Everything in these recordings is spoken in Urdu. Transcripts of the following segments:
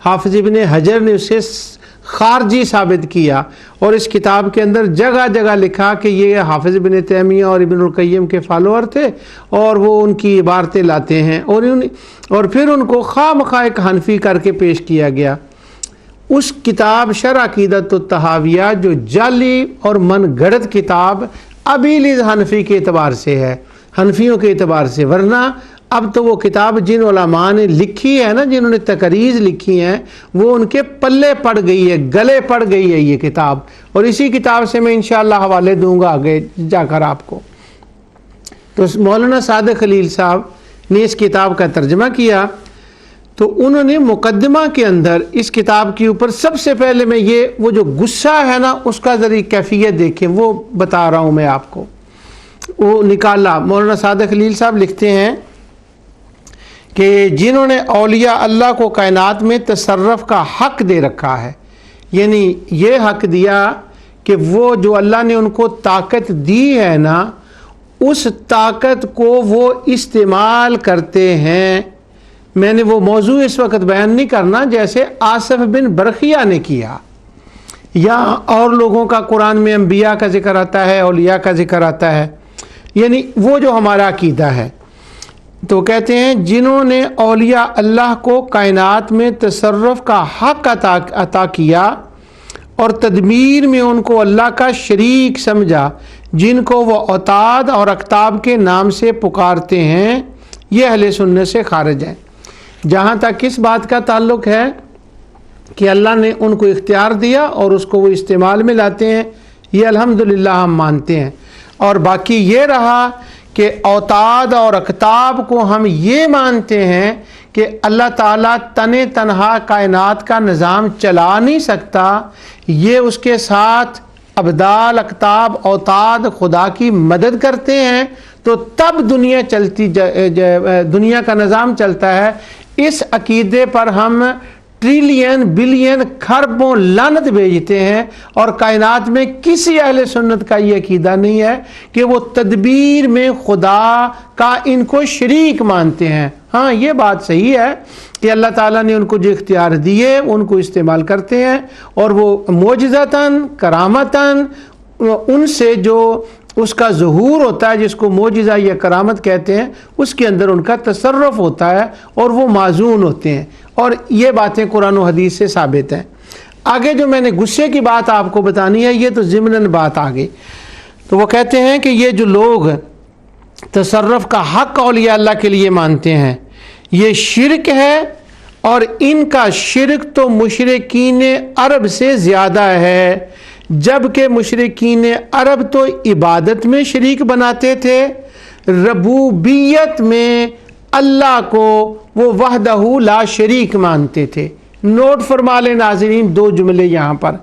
حافظ ابن حجر نے اسے خارجی ثابت کیا، اور اس کتاب کے اندر جگہ جگہ لکھا کہ یہ حافظ ابن تیمیہ اور ابن القیم کے فالوور تھے اور وہ ان کی عبارتیں لاتے ہیں، اور پھر ان کو خواہ مخواہ ایک حنفی کر کے پیش کیا گیا۔ اس کتاب شرح عقیدۃ الطحاویہ جو جعلی اور من گھڑت کتاب ابھی حنفی کے اعتبار سے ہے، حنفیوں کے اعتبار سے، ورنہ اب تو وہ کتاب جن علماء نے لکھی ہے نا، جنہوں نے تقریض لکھی ہیں، وہ ان کے پلے پڑ گئی ہے، گلے پڑ گئی ہے یہ کتاب، اور اسی کتاب سے میں انشاءاللہ حوالے دوں گا آگے جا کر آپ کو۔ تو مولانا صادق خلیل صاحب نے اس کتاب کا ترجمہ کیا، تو انہوں نے مقدمہ کے اندر اس کتاب کے اوپر سب سے پہلے میں وہ جو غصہ ہے نا اس کا ذریعہ کیفیت دیکھیں، وہ بتا رہا ہوں میں آپ کو، وہ نکالا۔ مولانا صادق خلیل صاحب لکھتے ہیں کہ جنہوں نے اولیاء اللہ کو کائنات میں تصرف کا حق دے رکھا ہے، یعنی یہ حق دیا کہ وہ جو اللہ نے ان کو طاقت دی ہے نا، اس طاقت کو وہ استعمال کرتے ہیں۔ میں نے وہ موضوع اس وقت بیان نہیں کرنا، جیسے آصف بن برقیہ نے کیا، یا اور لوگوں کا قرآن میں انبیاء کا ذکر آتا ہے، اولیاء کا ذکر آتا ہے، یعنی وہ جو ہمارا عقیدہ ہے۔ تو کہتے ہیں جنہوں نے اولیاء اللہ کو کائنات میں تصرف کا حق عطا کیا اور تدبیر میں ان کو اللہ کا شریک سمجھا، جن کو وہ اوتاد اور اقطاب کے نام سے پکارتے ہیں، یہ اہل سنت سے خارج ہیں۔ جہاں تک اس بات کا تعلق ہے کہ اللہ نے ان کو اختیار دیا اور اس کو وہ استعمال میں لاتے ہیں، یہ الحمدللہ ہم مانتے ہیں۔ اور باقی یہ رہا کہ اوتاد اور اقطاب کو ہم یہ مانتے ہیں کہ اللہ تعالیٰ تنہا کائنات کا نظام چلا نہیں سکتا، یہ اس کے ساتھ ابدال، اقطاب، اوتاد خدا کی مدد کرتے ہیں، تو تب دنیا کا نظام چلتا ہے۔ اس عقیدے پر ہم ٹریلین بلین کھربوں لعنت بھیجتے ہیں، اور کائنات میں کسی اہل سنت کا یہ عقیدہ نہیں ہے کہ وہ تدبیر میں خدا کا ان کو شریک مانتے ہیں۔ ہاں یہ بات صحیح ہے کہ اللہ تعالیٰ نے ان کو جو اختیار دیے ان کو استعمال کرتے ہیں، اور وہ معجزتاً کرامتاً ان سے جو اس کا ظہور ہوتا ہے، جس کو معجزہ یا کرامت کہتے ہیں، اس کے اندر ان کا تصرف ہوتا ہے اور وہ معزون ہوتے ہیں، اور یہ باتیں قرآن و حدیث سے ثابت ہیں۔ آگے جو میں نے غصے کی بات آپ کو بتانی ہے، یہ تو ضمناً بات آگے، تو وہ کہتے ہیں کہ یہ جو لوگ تصرف کا حق اولیاء اللہ کے لیے مانتے ہیں، یہ شرک ہے، اور ان کا شرک تو مشرکین عرب سے زیادہ ہے، جبکہ مشرکین عرب تو عبادت میں شریک بناتے تھے، ربوبیت میں اللہ کو وہ وحدہ لا شریک مانتے تھے۔ نوٹ فرما لیں ناظرین دو جملے یہاں پر،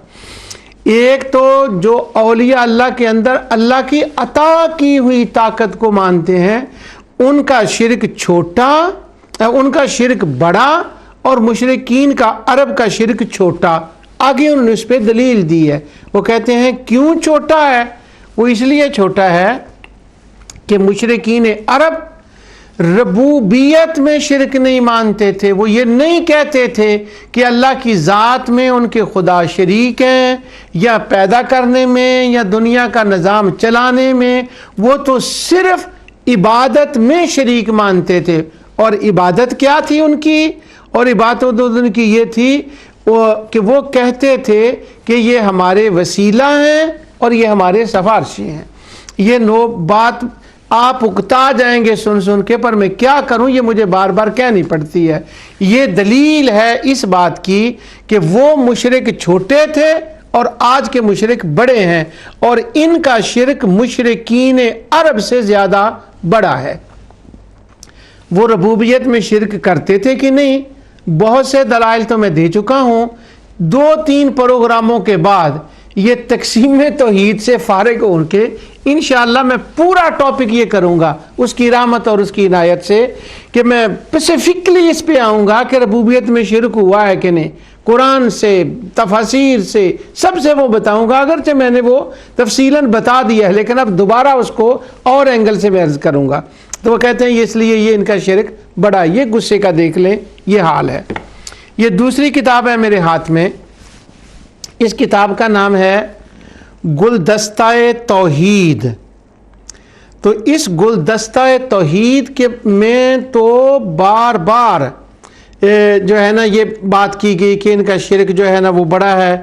ایک تو جو اولیاء اللہ کے اندر اللہ کی عطا کی ہوئی طاقت کو مانتے ہیں، ان کا شرک چھوٹا، ان کا شرک بڑا، اور مشرکین کا عرب کا شرک چھوٹا۔ آگے انہوں نے اس پہ دلیل دی ہے، وہ کہتے ہیں کیوں چھوٹا ہے؟ وہ اس لیے چھوٹا ہے کہ مشرکین عرب ربوبیت میں شرک نہیں مانتے تھے، وہ یہ نہیں کہتے تھے کہ اللہ کی ذات میں ان کے خدا شریک ہیں، یا پیدا کرنے میں، یا دنیا کا نظام چلانے میں، وہ تو صرف عبادت میں شریک مانتے تھے۔ اور عبادت کیا تھی ان کی؟ اور عبادت ان کی یہ تھی کہ وہ کہتے تھے کہ یہ ہمارے وسیلہ ہیں اور یہ ہمارے سفارشی ہیں۔ یہ بات آپ اکتا جائیں گے سن کے، پر میں کیا کروں، یہ مجھے بار بار کہنی پڑتی ہے۔ یہ دلیل ہے اس بات کی کہ وہ مشرک چھوٹے تھے اور آج کے مشرک بڑے ہیں، اور ان کا شرک مشرکین عرب سے زیادہ بڑا ہے۔ وہ ربوبیت میں شرک کرتے تھے کہ نہیں؟ بہت سے دلائل تو میں دے چکا ہوں۔ 2-3 پروگراموں کے بعد یہ تقسیم توحید سے فارغ ہو کے انشاءاللہ میں پورا ٹاپک یہ کروں گا اس کی رحمت اور اس کی عنایت سے، کہ میں اسپیسیفکلی اس پہ آؤں گا کہ ربوبیت میں شرک ہوا ہے کہ نہیں، قرآن سے، تفاسیر سے، سب سے وہ بتاؤں گا، اگرچہ میں نے وہ تفصیلاً بتا دیا ہے، لیکن اب دوبارہ اس کو اور اینگل سے میں عرض کروں گا۔ تو وہ کہتے ہیں اس لیے یہ ان کا شرک بڑا، یہ غصے کا دیکھ لیں یہ حال ہے۔ یہ دوسری کتاب ہے میرے ہاتھ میں، اس کتاب کا نام ہے گلدستہ توحید۔ تو اس گلدستہ توحید کے میں تو بار بار جو ہے نا یہ بات کی گئی کہ ان کا شرک جو ہے نا وہ بڑا ہے۔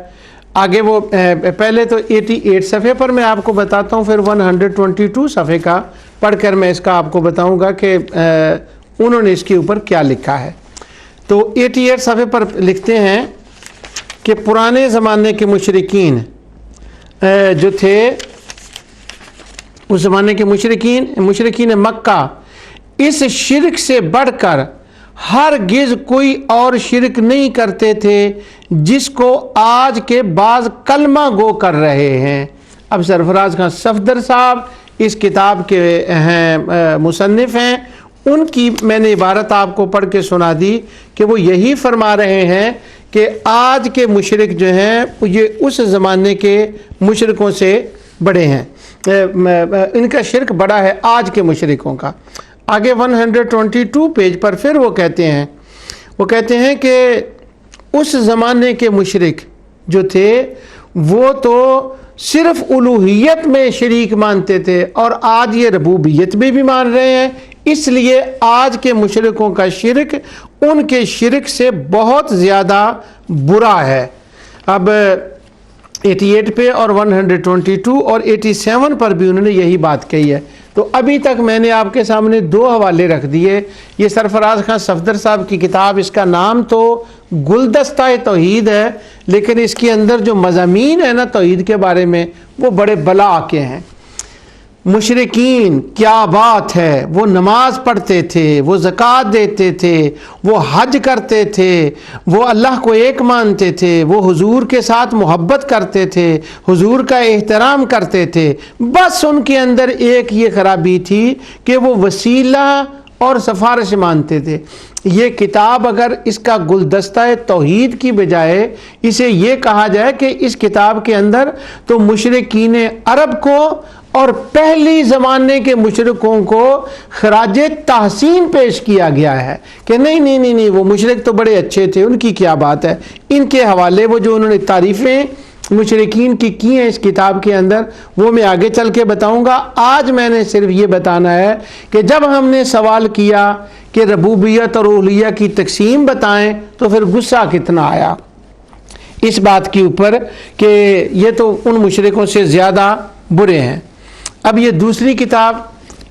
آگے وہ پہلے تو 88 صفحے پر میں آپ کو بتاتا ہوں، پھر 122 صفحے کا پڑھ کر میں اس کا آپ کو بتاؤں گا کہ انہوں نے اس کے اوپر کیا لکھا ہے۔ تو 88 صفحے پر لکھتے ہیں کہ پرانے زمانے کے مشرکین جو تھے، اس زمانے کے مشرکین مکہ اس شرک سے بڑھ کر ہرگز کوئی اور شرک نہیں کرتے تھے جس کو آج کے بعض کلمہ گو کر رہے ہیں۔ اب سرفراز خان صفدر صاحب اس کتاب کے ہیں مصنف ہیں، ان کی میں نے عبارت آپ کو پڑھ کے سنا دی کہ وہ یہی فرما رہے ہیں کہ آج کے مشرک جو ہیں یہ اس زمانے کے مشرکوں سے بڑے ہیں، ان کا شرک بڑا ہے آج کے مشرکوں کا۔ آگے 122 پیج پر پھر وہ کہتے ہیں کہ اس زمانے کے مشرک جو تھے وہ تو صرف الوہیت میں شریک مانتے تھے، اور آج یہ ربوبیت میں بھی مان رہے ہیں، اس لیے آج کے مشرکوں کا شرک ان کے شرک سے بہت زیادہ برا ہے۔ اب 88 پہ اور 122 اور 87 پر بھی انہوں نے یہی بات کہی ہے۔ تو ابھی تک میں نے آپ کے سامنے 2 حوالے رکھ دیے۔ یہ سرفراز خان صفدر صاحب کی کتاب، اس کا نام تو گلدستہ توحید ہے، لیکن اس کے اندر جو مضامین ہیں نا توحید کے بارے میں وہ بڑے بلا کے ہیں۔ مشرکین کیا بات ہے، وہ نماز پڑھتے تھے، وہ زکوٰۃ دیتے تھے، وہ حج کرتے تھے، وہ اللہ کو ایک مانتے تھے، وہ حضور کے ساتھ محبت کرتے تھے، حضور کا احترام کرتے تھے، بس ان کے اندر ایک یہ خرابی تھی کہ وہ وسیلہ اور سفارش مانتے تھے۔ یہ کتاب اگر اس کا گلدستہ توحید کی بجائے اسے یہ کہا جائے کہ اس کتاب کے اندر تو مشرکین عرب کو اور پہلی زمانے کے مشرکوں کو خراج تحسین پیش کیا گیا ہے کہ نہیں وہ مشرک تو بڑے اچھے تھے، ان کی کیا بات ہے۔ ان کے حوالے وہ جو انہوں نے تعریفیں مشرکین کی ہیں اس کتاب کے اندر وہ میں آگے چل کے بتاؤں گا۔ آج میں نے صرف یہ بتانا ہے کہ جب ہم نے سوال کیا کہ ربوبیت اور الوہیہ کی تقسیم بتائیں تو پھر غصہ کتنا آیا اس بات کے اوپر کہ یہ تو ان مشرکوں سے زیادہ برے ہیں۔ اب یہ دوسری کتاب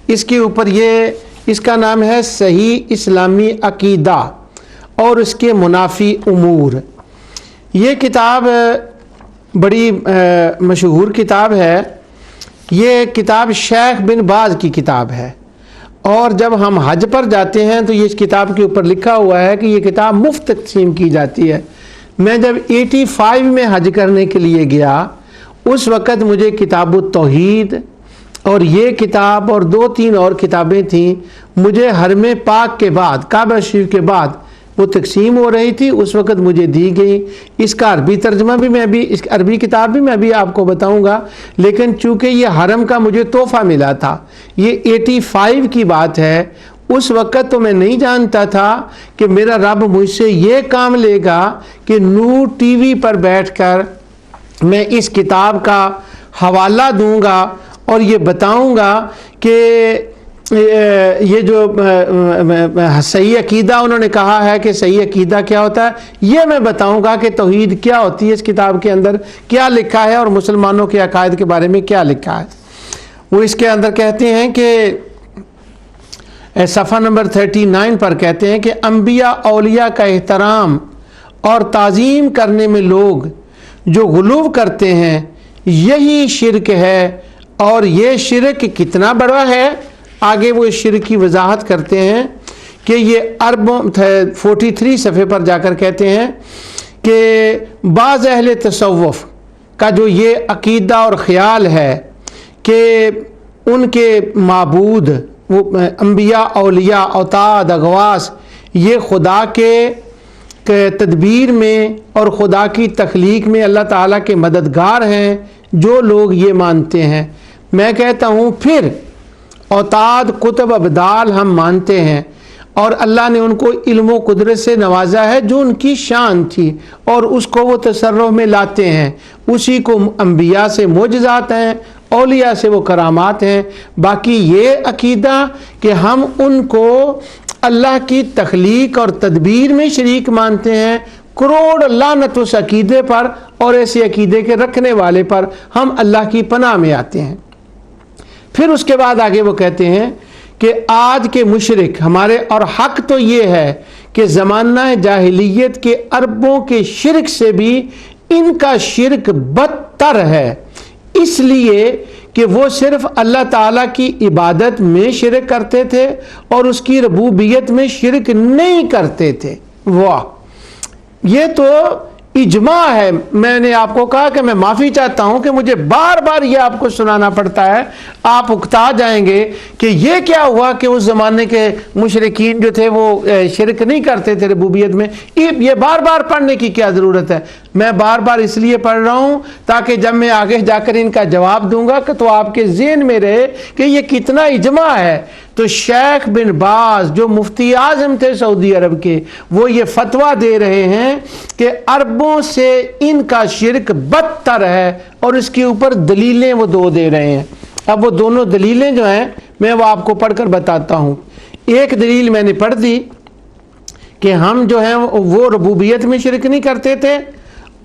اس کے اوپر اس کا نام ہے صحیح اسلامی عقیدہ اور اس کے منافی امور۔ یہ کتاب بڑی مشہور کتاب ہے، یہ کتاب شیخ بن باز کی کتاب ہے، اور جب ہم حج پر جاتے ہیں تو یہ اس کتاب کے اوپر لکھا ہوا ہے کہ یہ کتاب مفت تقسیم کی جاتی ہے۔ میں جب 85 میں حج کرنے کے لیے گیا اس وقت مجھے کتاب التوحید اور یہ کتاب اور 2-3 اور کتابیں تھیں، مجھے حرم پاک کے بعد کعبہ شریف کے بعد وہ تقسیم ہو رہی تھی، اس وقت مجھے دی گئی۔ اس کا عربی ترجمہ بھی اس عربی کتاب بھی میں بھی آپ کو بتاؤں گا، لیکن چونکہ یہ حرم کا مجھے تحفہ ملا تھا، یہ 85 کی بات ہے۔ اس وقت تو میں نہیں جانتا تھا کہ میرا رب مجھ سے یہ کام لے گا کہ نور ٹی وی پر بیٹھ کر میں اس کتاب کا حوالہ دوں گا اور یہ بتاؤں گا کہ یہ جو صحیح عقیدہ انہوں نے کہا ہے کہ صحیح عقیدہ کیا ہوتا ہے، یہ میں بتاؤں گا کہ توحید کیا ہوتی ہے، اس کتاب کے اندر کیا لکھا ہے اور مسلمانوں کے عقائد کے بارے میں کیا لکھا ہے۔ وہ اس کے اندر کہتے ہیں کہ صفحہ نمبر 39 پر کہتے ہیں کہ انبیاء اولیاء کا احترام اور تعظیم کرنے میں لوگ جو غلو کرتے ہیں یہی شرک ہے، اور یہ شرک کتنا بڑا ہے آگے وہ اس شرک کی وضاحت کرتے ہیں کہ یہ 43 صفحے پر جا کر کہتے ہیں کہ بعض اہل تصوف کا جو یہ عقیدہ اور خیال ہے کہ ان کے معبود وہ انبیاء اولیاء اوتاد اغواس یہ خدا کے تدبیر میں اور خدا کی تخلیق میں اللہ تعالیٰ کے مددگار ہیں، جو لوگ یہ مانتے ہیں، میں کہتا ہوں پھر اوتاد کتب ابدال ہم مانتے ہیں، اور اللہ نے ان کو علم و قدرت سے نوازا ہے جو ان کی شان تھی، اور اس کو وہ تصرف میں لاتے ہیں۔ اسی کو انبیاء سے معجزات ہیں، اولیاء سے وہ کرامات ہیں۔ باقی یہ عقیدہ کہ ہم ان کو اللہ کی تخلیق اور تدبیر میں شریک مانتے ہیں، کروڑ لعنت اس عقیدے پر اور ایسے عقیدے کے رکھنے والے پر ہم اللہ کی پناہ میں آتے ہیں۔ پھر اس کے بعد آگے وہ کہتے ہیں کہ آج کے مشرک ہمارے، اور حق تو یہ ہے کہ زمانہ جاہلیت کے عربوں کے شرک سے بھی ان کا شرک بدتر ہے، اس لیے کہ وہ صرف اللہ تعالیٰ کی عبادت میں شرک کرتے تھے اور اس کی ربوبیت میں شرک نہیں کرتے تھے۔ واہ، یہ تو اجماع ہے۔ میں نے آپ کو کہا کہ میں معافی چاہتا ہوں کہ مجھے بار بار یہ آپ کو سنانا پڑتا ہے، آپ اکتا جائیں گے کہ یہ کیا ہوا کہ اس زمانے کے مشرکین جو تھے وہ شرک نہیں کرتے تھے ربوبیت میں۔ یہ بار بار پڑھنے کی کیا ضرورت ہے؟ میں بار بار اس لیے پڑھ رہا ہوں تاکہ جب میں آگے جا کر ان کا جواب دوں گا کہ تو آپ کے ذہن میں رہے کہ یہ کتنا اجماع ہے۔ تو شیخ بن باز جو مفتی اعظم تھے سعودی عرب کے، وہ یہ فتویٰ دے رہے ہیں کہ عربوں سے ان کا شرک بدتر ہے، اور اس کے اوپر دلیلیں وہ دو دے رہے ہیں۔ اب وہ دونوں دلیلیں جو ہیں میں وہ آپ کو پڑھ کر بتاتا ہوں۔ ایک دلیل میں نے پڑھ دی کہ ہم جو ہیں وہ ربوبیت میں شرک نہیں کرتے تھے،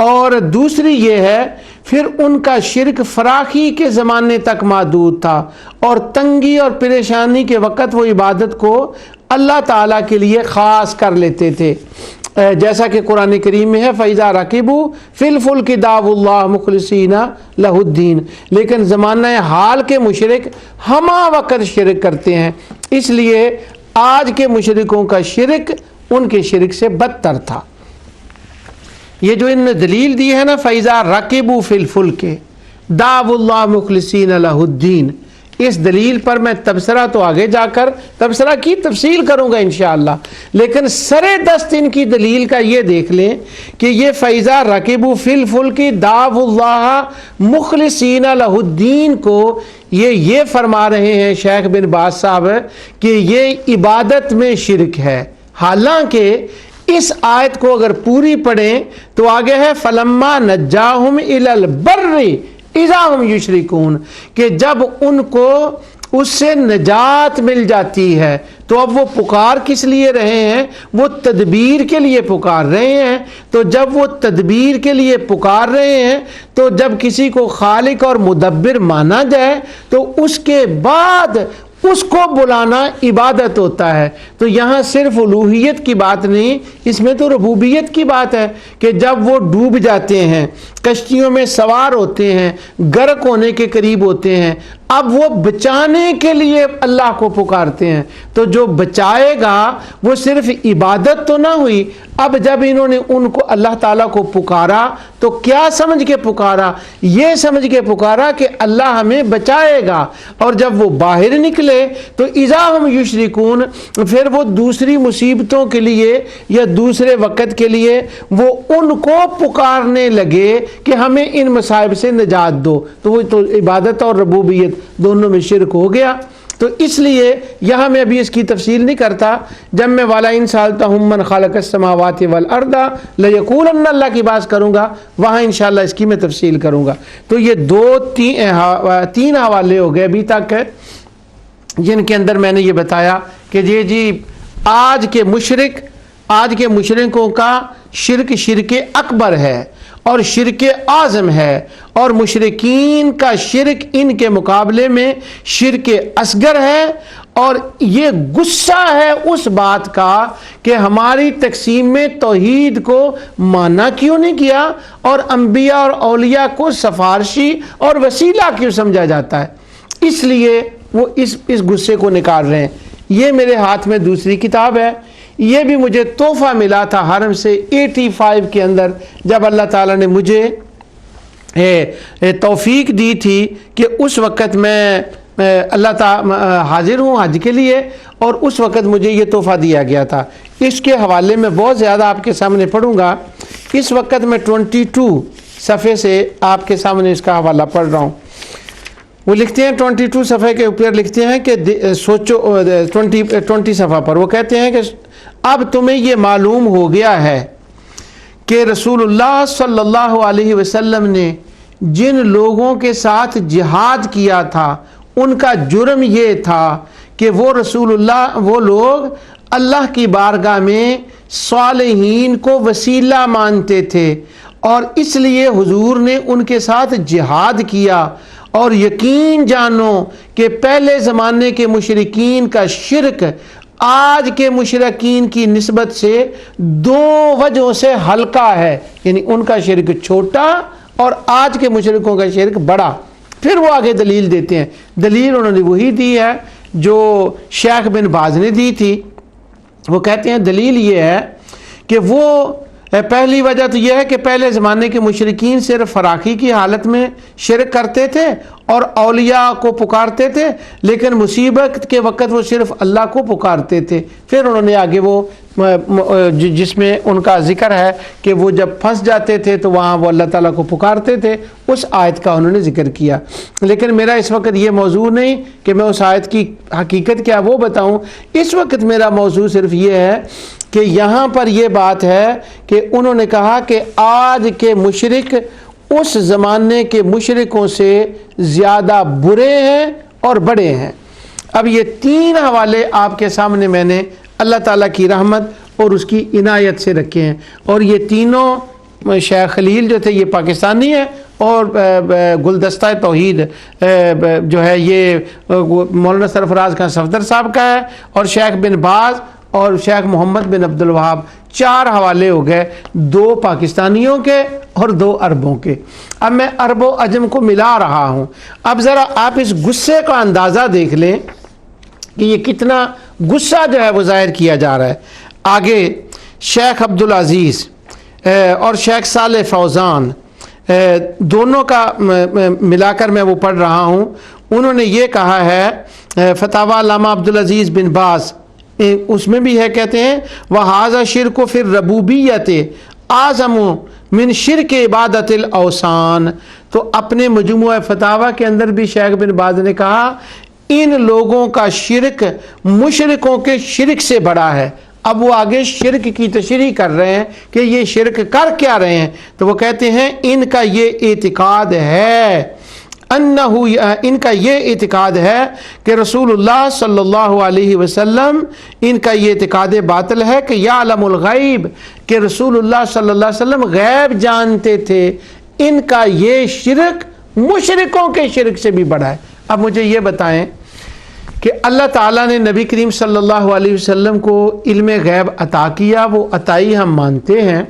اور دوسری یہ ہے پھر ان کا شرک فراخی کے زمانے تک محدود تھا، اور تنگی اور پریشانی کے وقت وہ عبادت کو اللہ تعالیٰ کے لیے خاص کر لیتے تھے، جیسا کہ قرآن کریم میں ہے فَإِذَا رَكِبُوا فِي الْفُلْكِ دَعَوُا اللَّهَ مُخْلِصِينَ لَهُ الدِّينَ۔ لیکن زمانہ حال کے مشرک ہمہ وقت شرک کرتے ہیں، اس لیے آج کے مشرکوں کا شرک ان کے شرک سے بدتر تھا۔ یہ جو ان نے دلیل دی ہے نا فَإِذَا رَكِبُوا فِي الْفُلْكِ دَعَوُا اللَّهَ مُخْلِصِينَ لَهُ الدِّينَ، اس دلیل پر میں تبصرہ تو آگے جا کر تبصرہ کی تفصیل کروں گا انشاءاللہ، لیکن سر دست ان کی دلیل کا یہ دیکھ لیں کہ یہ فَإِذَا رَكِبُوا فِي الْفُلْكِ دَعَوُا اللَّهَ مُخْلِصِينَ لَهُ الدِّينَ کو یہ فرما رہے ہیں شیخ بن باز صاحب کہ یہ عبادت میں شرک ہے۔ حالانکہ اس آیت کو اگر پوری پڑھیں تو آگے ہے فَلَمَّا نَجَّاهُمْ إِلَى الْبَرِّ اِذَا هُمْ يُشْرِكُونَ، کہ جب ان کو اس سے نجات مل جاتی ہے تو اب وہ پکار کس لیے رہے ہیں؟ وہ تدبیر کے لیے پکار رہے ہیں۔ تو جب وہ تدبیر کے لیے پکار رہے ہیں تو جب کسی کو خالق اور مدبر مانا جائے تو اس کے بعد اس کو بلانا عبادت ہوتا ہے۔ تو یہاں صرف الوہیت کی بات نہیں، اس میں تو ربوبیت کی بات ہے کہ جب وہ ڈوب جاتے ہیں، کشتیوں میں سوار ہوتے ہیں، غرق ہونے کے قریب ہوتے ہیں، اب وہ بچانے کے لیے اللہ کو پکارتے ہیں۔ تو جو بچائے گا وہ صرف عبادت تو نہ ہوئی، اب جب انہوں نے ان کو اللہ تعالیٰ کو پکارا تو کیا سمجھ کے پکارا؟ یہ سمجھ کے پکارا کہ اللہ ہمیں بچائے گا، اور جب وہ باہر نکلے تو اذا ہم یشرکون، پھر وہ دوسری مصیبتوں کے لیے یا دوسرے وقت کے لیے وہ ان کو پکارنے لگے کہ ہمیں ان مصائب سے نجات دو، تو وہ تو عبادت اور ربوبیت دونوں میں شرک ہو گیا۔ تو اس لیے یہاں میں ابھی اس کی تفصیل نہیں کرتا، جب میں وَلَئِن سَأَلْتَهُم مَّنْ خَلَقَ السَّمَاوَاتِ وَالْأَرْضَ لَيَقُولَنَّ اللہ کی بات کروں گا، وہاں انشاءاللہ اس کی میں تفصیل کروں گا۔ تو یہ تین حوالے ہو گئے ابھی تک جن کے اندر میں نے یہ بتایا کہ جی آج کے مشرکوں کا شرک اکبر ہے اور شرک اعظم ہے، اور مشرکین کا شرک ان کے مقابلے میں شرک اصغر ہے، اور یہ غصہ ہے اس بات کا کہ ہماری تقسیم میں توحید کو مانا کیوں نہیں کیا اور انبیاء اور اولیاء کو سفارشی اور وسیلہ کیوں سمجھا جاتا ہے۔ اس لیے وہ اس غصے کو نکال رہے ہیں۔ یہ میرے ہاتھ میں دوسری کتاب ہے، یہ بھی مجھے تحفہ ملا تھا حرم سے 85 کے اندر، جب اللہ تعالیٰ نے مجھے توفیق دی تھی کہ اس وقت میں اللہ تعالیٰ حاضر ہوں حج کے لیے، اور اس وقت مجھے یہ تحفہ دیا گیا تھا۔ اس کے حوالے میں بہت زیادہ آپ کے سامنے پڑھوں گا، اس وقت میں 22 صفحے سے آپ کے سامنے اس کا حوالہ پڑھ رہا ہوں۔ وہ لکھتے ہیں 22 صفحے کے اوپر لکھتے ہیں کہ سوچو 20 صفحہ پر وہ کہتے ہیں کہ اب تمہیں یہ معلوم ہو گیا ہے کہ رسول اللہ صلی اللہ علیہ وسلم نے جن لوگوں کے ساتھ جہاد کیا تھا ان کا جرم یہ تھا کہ وہ لوگ اللہ کی بارگاہ میں صالحین کو وسیلہ مانتے تھے، اور اس لیے حضور نے ان کے ساتھ جہاد کیا، اور یقین جانو کہ پہلے زمانے کے مشرکین کا شرک آج کے مشرکین کی نسبت سے 2 وجہوں سے ہلکا ہے، یعنی ان کا شرک چھوٹا اور آج کے مشرکوں کا شرک بڑا۔ پھر وہ آگے دلیل دیتے ہیں، دلیل انہوں نے وہی دی ہے جو شیخ بن باز نے دی تھی۔ وہ کہتے ہیں دلیل یہ ہے کہ وہ پہلی وجہ تو یہ ہے کہ پہلے زمانے کے مشرکین صرف فراخی کی حالت میں شرک کرتے تھے اور اولیاء کو پکارتے تھے، لیکن مصیبت کے وقت وہ صرف اللہ کو پکارتے تھے۔ پھر انہوں نے آگے وہ جس میں ان کا ذکر ہے کہ وہ جب پھنس جاتے تھے تو وہاں وہ اللہ تعالیٰ کو پکارتے تھے، اس آیت کا انہوں نے ذکر کیا۔ لیکن میرا اس وقت یہ موضوع نہیں کہ میں اس آیت کی حقیقت کیا وہ بتاؤں، اس وقت میرا موضوع صرف یہ ہے کہ یہاں پر یہ بات ہے کہ انہوں نے کہا کہ آج کے مشرک اس زمانے کے مشرکوں سے زیادہ برے ہیں اور بڑے ہیں۔ اب یہ 3 حوالے آپ کے سامنے میں نے اللہ تعالیٰ کی رحمت اور اس کی عنایت سے رکھے ہیں، اور یہ تینوں شیخ خلیل جو تھے یہ پاکستانی ہیں، اور گلدستہ توحید جو ہے یہ مولانا سرفراز خان صفدر صاحب کا ہے، اور شیخ بن باز اور شیخ محمد بن عبد الوہاب، 4 حوالے ہو گئے، 2 پاکستانیوں کے اور 2 عربوں کے۔ اب میں عرب و عجم کو ملا رہا ہوں۔ اب ذرا آپ اس غصے کا اندازہ دیکھ لیں کہ یہ کتنا غصہ جو ہے وہ ظاہر کیا جا رہا ہے۔ آگے شیخ عبدالعزیز اور شیخ صالح فوزان دونوں کا ملا کر میں وہ پڑھ رہا ہوں۔ انہوں نے یہ کہا ہے فتاوی علامہ عبدالعزیز بن باز، اس میں بھی ہے، کہتے ہیں وَهَذَا شِرْكُ فِي الرَّبُوبِيَّةِ أَعْظَمُ مِنْ شِرْكِ عِبَادَةِ الْأَوْثَانِ۔ تو اپنے مجموعہ فتاوی کے اندر بھی شیخ بن باز نے کہا ان لوگوں کا شرک مشرکوں کے شرک سے بڑا ہے۔ اب وہ آگے شرک کی تشریح کر رہے ہیں کہ یہ شرک کر کیا رہے ہیں، تو وہ کہتے ہیں ان کا یہ اعتقاد ہے ان کا یہ اعتقاد ہے کہ رسول اللہ صلی اللہ علیہ وسلم، ان کا یہ اعتقاد باطل ہے کہ یعلم الغیب، کہ رسول اللہ صلی اللہ علیہ وسلم غیب جانتے تھے۔ ان کا یہ شرک مشرکوں کے شرک سے بھی بڑا ہے۔ اب مجھے یہ بتائیں کہ اللہ تعالیٰ نے نبی کریم صلی اللہ علیہ وسلم کو علم غیب عطا کیا، وہ عطائی ہم مانتے ہیں،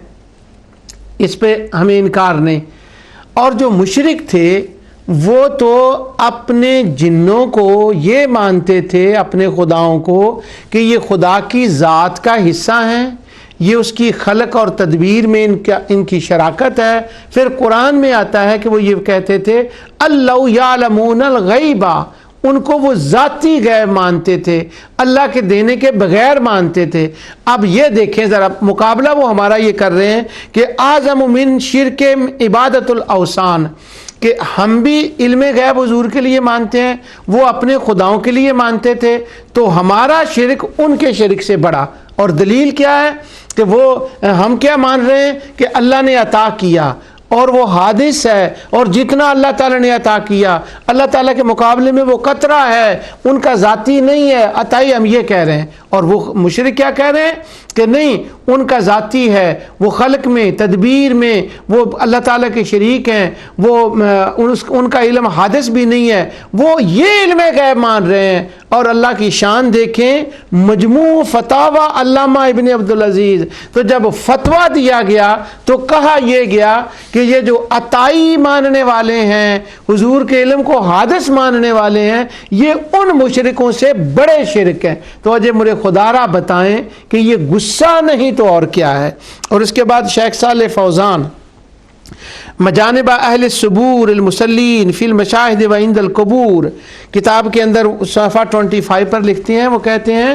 اس پہ ہمیں انکار نہیں۔ اور جو مشرک تھے وہ تو اپنے جنوں کو یہ مانتے تھے، اپنے خداؤں کو، کہ یہ خدا کی ذات کا حصہ ہیں، یہ اس کی خلق اور تدبیر میں ان کی شراکت ہے۔ پھر قرآن میں آتا ہے کہ وہ یہ کہتے تھے اللہ یعلمون الغیب، ان کو وہ ذاتی غیب مانتے تھے، اللہ کے دینے کے بغیر مانتے تھے۔ اب یہ دیکھیں ذرا مقابلہ وہ ہمارا یہ کر رہے ہیں کہ اعظم من شرک عبادت الاوثان، کہ ہم بھی علم غیب حضور کے لیے مانتے ہیں، وہ اپنے خداؤں کے لیے مانتے تھے، تو ہمارا شرک ان کے شرک سے بڑا۔ اور دلیل کیا ہے کہ وہ ہم کیا مان رہے ہیں کہ اللہ نے عطا کیا اور وہ حادث ہے، اور جتنا اللہ تعالیٰ نے عطا کیا اللہ تعالیٰ کے مقابلے میں وہ قطرہ ہے، ان کا ذاتی نہیں ہے، عطائی ہم یہ کہہ رہے ہیں۔ اور وہ مشرک کیا کہہ رہے ہیں کہ نہیں، ان کا ذاتی ہے، وہ خلق میں تدبیر میں وہ اللہ تعالیٰ کے شریک ہیں، وہ ان کا علم حادث بھی نہیں ہے، وہ یہ علم غیب مان رہے ہیں۔ اور اللہ کی شان دیکھیں، مجموع فتاوی علامہ ابن عبدالعزیز، تو جب فتویٰ دیا گیا تو کہا یہ گیا کہ یہ جو عطائی ماننے والے ہیں، حضور کے علم کو حادث ماننے والے ہیں، یہ ان مشرکوں سے بڑے شرک ہیں۔ تو اجے مجھے خدا را بتائیں کہ یہ غصہ نہیں تو اور کیا ہے۔ اور اس کے بعد شیخ صالح فوزان مجانب اہل الصبور المسلین فی المشاہد و عند القبور کتاب کے اندر صفحہ 25 پر لکھتے ہیں، وہ کہتے ہیں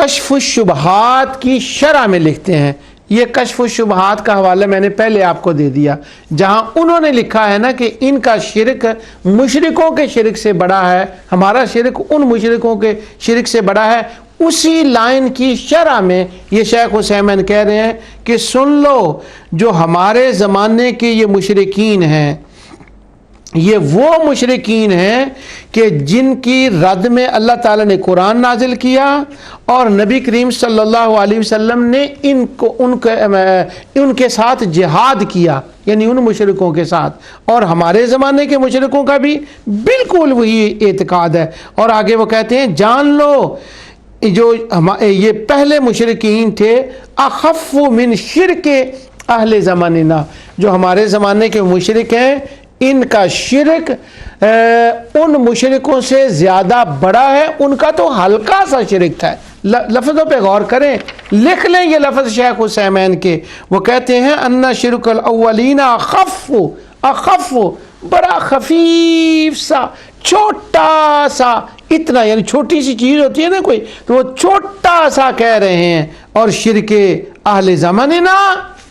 کشف الشبہات کی شرح میں لکھتے ہیں. یہ کشف الشبہات کا حوالہ میں نے پہلے آپ کو دے دیا, جہاں انہوں نے لکھا ہے نا کہ ان کا شرک مشرکوں کے شرک سے بڑا ہے, ہمارا شرک ان مشرکوں کے شرک سے بڑا ہے. اسی لائن کی شرح میں یہ شیخ عثیمین کہہ رہے ہیں کہ سن لو, جو ہمارے زمانے کے یہ مشرکین ہیں, یہ وہ مشرکین ہیں کہ جن کی رد میں اللہ تعالیٰ نے قرآن نازل کیا اور نبی کریم صلی اللہ علیہ وسلم نے ان کے ساتھ جہاد کیا, یعنی ان مشرکوں کے ساتھ. اور ہمارے زمانے کے مشرکوں کا بھی بالکل وہی اعتقاد ہے. اور آگے وہ کہتے ہیں جان لو جو یہ پہلے مشرکین تھے, اخف من شرک اہل زماننا, جو ہمارے زمانے کے مشرک ہیں ان کا شرک ان مشرکوں سے زیادہ بڑا ہے. ان کا تو ہلکا سا شرک تھا. لفظوں پہ غور کریں, لکھ لیں یہ لفظ شیخ عثیمین کے. وہ کہتے ہیں ان شرک الاولین اخف, بڑا خفیف سا, چھوٹا سا, اتنا, یعنی چھوٹی سی چیز ہوتی ہے نا کوئی, تو وہ چھوٹا سا کہہ رہے ہیں. اور شرک اہل زماننا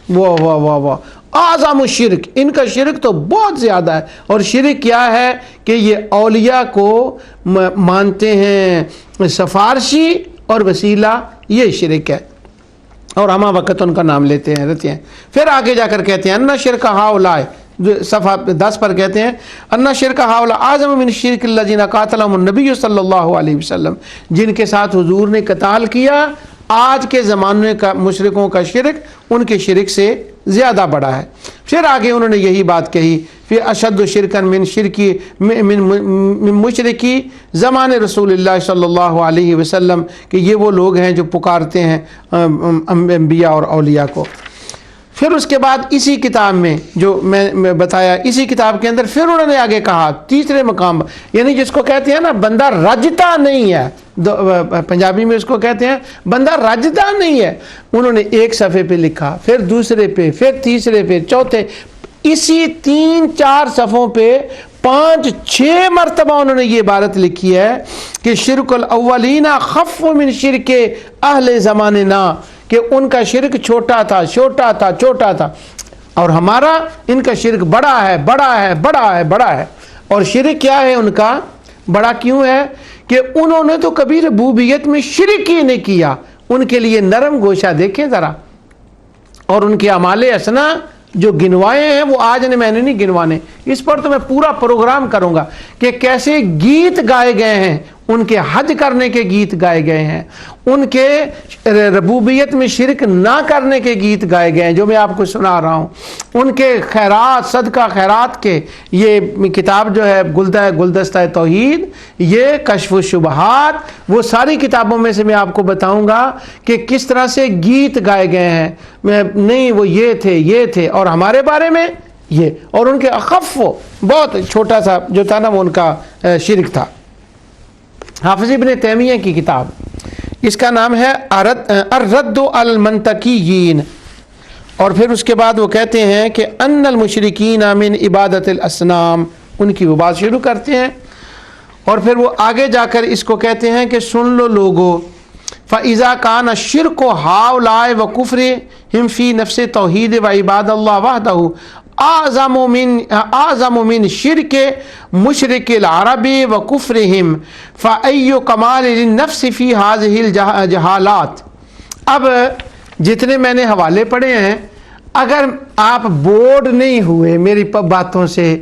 وہ اعظم الشرک, ان کا شرک تو بہت زیادہ ہے. اور شرک کیا ہے کہ یہ اولیاء کو مانتے ہیں سفارشی اور وسیلہ, یہ شرک ہے. اور ہمہ وقت ان کا نام لیتے ہیں رہتے ہیں. پھر آگے جا کر کہتے ہیں ان شرک ہؤلاء, صفحہ 10 پر کہتے ہیں ان شرک ہؤلاء اعظم من الشرک الذین قاتلهم النبی صلی اللہ علیہ وسلم, جن کے ساتھ حضور نے قتال کیا. آج کے زمانے کا مشرکوں کا شرک ان کے شرک سے زیادہ بڑا ہے. پھر آگے انہوں نے یہی بات کہی, پھر اشد شرکن من مشرکی زمان رسول اللہ صلی اللہ علیہ وسلم, کہ یہ وہ لوگ ہیں جو پکارتے ہیں انبیاء اور اولیاء کو. پھر اس کے بعد اسی کتاب میں جو میں بتایا, اسی کتاب کے اندر پھر انہوں نے آگے کہا تیسرے مقام, یعنی جس کو کہتے ہیں نا بندہ رجتا نہیں ہے, پنجابی میں اس کو کہتے ہیں بندہ رجتا نہیں ہے. انہوں نے ایک صفحے پہ لکھا, پھر دوسرے پہ, پھر تیسرے پہ, چوتھے, اسی 3-4 صفحوں پہ 5-6 مرتبہ انہوں نے یہ عبارت لکھی ہے کہ شرک الاولین خف من شرک اہل زماننا, کہ ان کا شرک چھوٹا تھا چھوٹا تھا چھوٹا تھا, اور ہمارا ان کا شرک بڑا ہے بڑا ہے بڑا ہے بڑا ہے. اور شرک کیا ہے ان کا, بڑا کیوں ہے کہ انہوں نے تو کبھی ربوبیت میں شرک ہی نہیں کیا. ان کے لیے نرم گوشہ دیکھیں ذرا, اور ان کے اعمال حسنہ جو گنوائے ہیں وہ آج نے میں نے نہیں گنوانے, اس پر تو میں پورا پروگرام کروں گا کہ کیسے گیت گائے گئے ہیں, ان کے حج کرنے کے گیت گائے گئے ہیں, ان کے ربوبیت میں شرک نہ کرنے کے گیت گائے گئے ہیں جو میں آپ کو سنا رہا ہوں. ان کے خیرات, صدقہ خیرات کے, یہ کتاب جو ہے گلدستہ توحید, یہ کشف الشبہات, وہ ساری کتابوں میں سے میں آپ کو بتاؤں گا کہ کس طرح سے گیت گائے گئے ہیں. نہیں وہ یہ تھے اور ہمارے بارے میں یہ, اور ان کے اخف بہت چھوٹا سا جو تھا نا وہ ان کا شرک تھا. حافظ ابن تیمیہ کی کتاب, اس کا نام ہے الرد علی المنطقیین. اور پھر اس کے بعد وہ کہتے ہیں کہ ان المشرکین من عبادت الاصنام, ان کی وہ بات شروع کرتے ہیں. اور پھر وہ آگے جا کر اس کو کہتے ہیں کہ سن لو لوگو, فَإِذَا كَانَ الشِّرْكُ هَؤُلَاءِ وَكُفْرِهِمْ فِي نَفْسِ التَّوْحِيدِ وَعِبَادَ اللَّهِ وَحْدَهُ اعظم من شرک مشرک العرب وکفرہم فأی کمال للنفس فی هذه الجہالات. اب جتنے میں نے حوالے پڑھے ہیں, اگر آپ بورڈ نہیں ہوئے میری باتوں سے,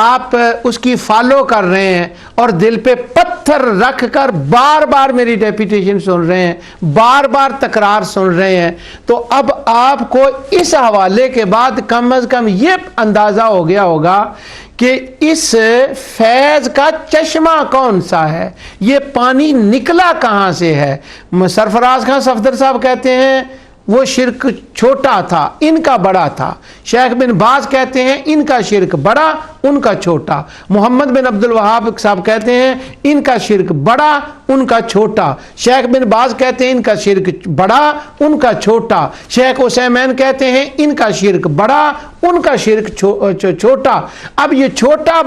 آپ اس کی فالو کر رہے ہیں اور دل پہ پتھر رکھ کر بار بار میری ڈیپیٹیشن سن رہے ہیں, بار بار تکرار سن رہے ہیں, تو اب آپ کو اس حوالے کے بعد کم از کم یہ اندازہ ہو گیا ہوگا کہ اس فیض کا چشمہ کون سا ہے, یہ پانی نکلا کہاں سے ہے. سرفراز خان صفدر صاحب کہتے ہیں وہ شرک چھوٹا تھا, ان کا بڑا تھا. شیخ بن باز کہتے ہیں ان کا شرک بڑا, ان کا چھوٹا. محمد بن عبد الوہاب صاحب کہتے ہیں ان کا شرک بڑا, ان کا چھوٹا. شیخ بن باز کہتے ہیں ان کا شرک بڑا, ان کا چھوٹا. شیخ عثیمین کہتے ہیں ان کا شرک بڑا, ان کا شرک چھوٹا. اب یہ چھوٹا